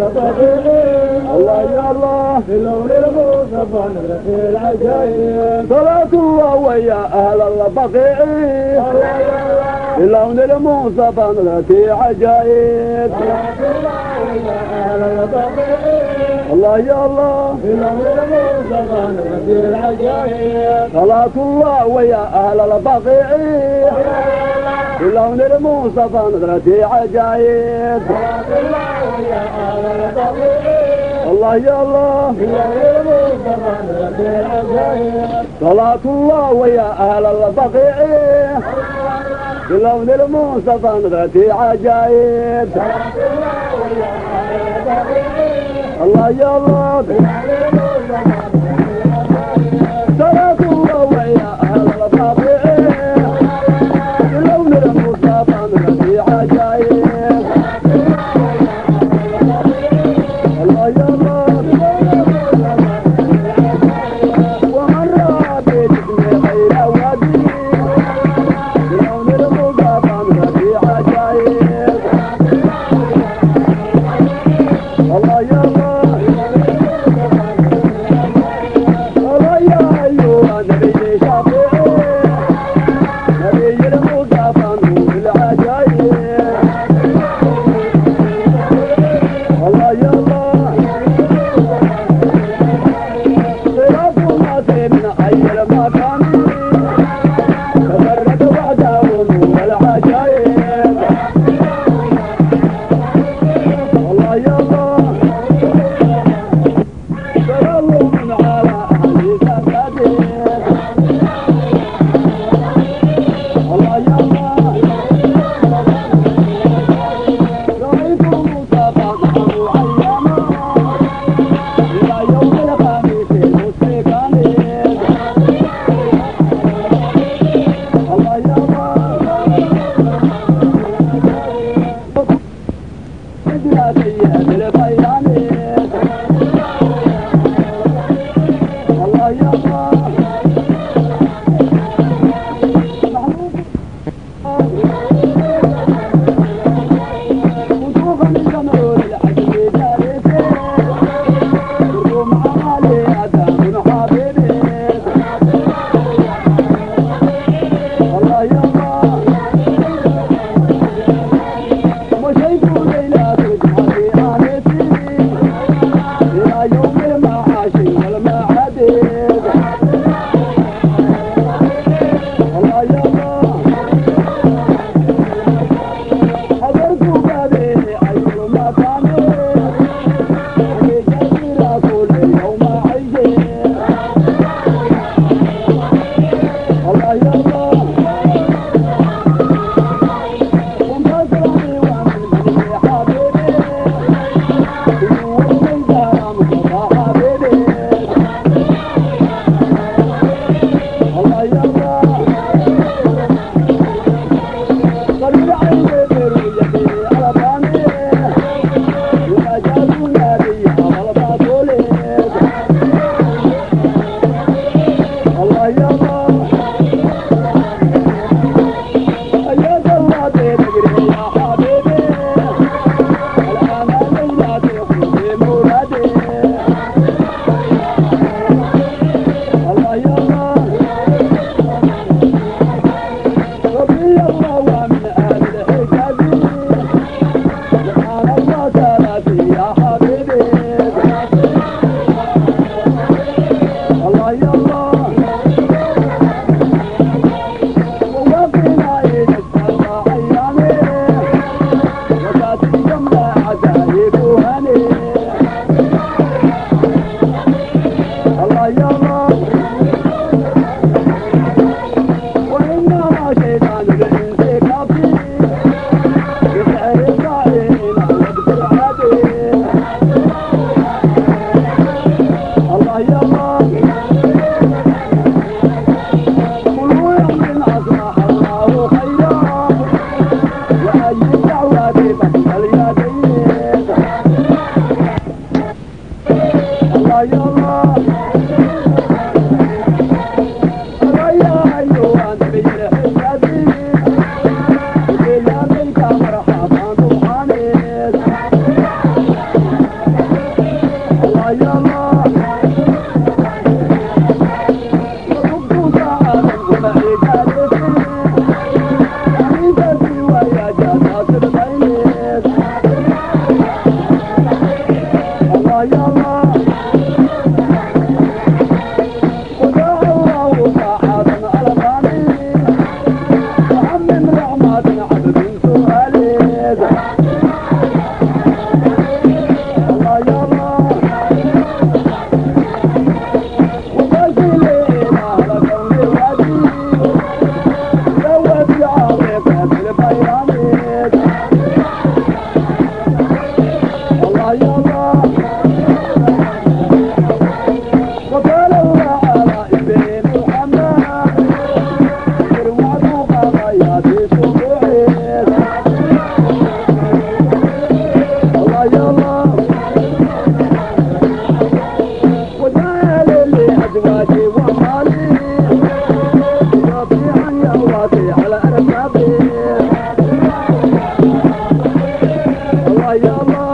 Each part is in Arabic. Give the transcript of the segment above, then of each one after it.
الله يا الله بلون المصطفى نظرة العجائب صلاة الله ويا أهل البقيع بلون المصطفى نظرة عجائب الله يا الله بلون المصطفى نظرة العجائب صلاة الله ويا أهل البقيع بلون المصطفى نظرة عجائب الله يا الله صلاة الله ويا أهل البقيع بلون المصطفى نظرة عجائب الله يا الله صلاة الله ويا أهل البقيع بلون المصطفى نظرة عجائب الله يا الله ومن رأى بجسم غير وادي بلون المصطفى نظرة عجائب الله يا الله الله يا أيها النبي شافعي نبي المصطفى نور العجائب الله يا الله صراط الناس من أي المكان تفرد وحده نور العجائب الله يا الله سلام على أهل سكته الله يا الله رأيت المصطفى معه أياما إلى يوم الخميس المستقام الله يا الله إدراكي بالبيان الله يا الله وجوها الجمهور العجب جالسين الروم عمالي أدام حبيبي الله يا الله مشيت ليلة تجمعي آنتي إلى يوم المعاش والمعاد الله يا الله حضرت بابي أي مكان في جزيرة كل يوم عيد الله يا الله وانتصرني ومن بني حبيبي في يوم الدار مصطفى حبيبي الله يا الله قلبي عيني برؤيتي على باني وأجاز النبي على البطول الله يا الله أياك الله تجري يا حبيبي الآن ليلة تخفي مرادي الله يا الله رضي الله ومن أهل الحجاز سبحان الله ثلاثي يا حبيبي الله يا الله ووقنا إلى السماء أيامي وتأتي جملة عجائب هني الله يا الله وإنما شيطان الإنس كافي بسعر الصائمين على البرعادي الله يا الله كل يوم أصبح الله خيرا وأي دعوة بفتح اليدين الله يا الله الله يا أيها النبي الحجازي بلادك مرحبا وحميد الله يا الله وقال الله على ابن محمد يروعوا قضاياتي سبوعين الله يا الله وجعل لي ازواجي ومالي ربيعا يواتي على اركابي الله يا الله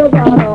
Yeah.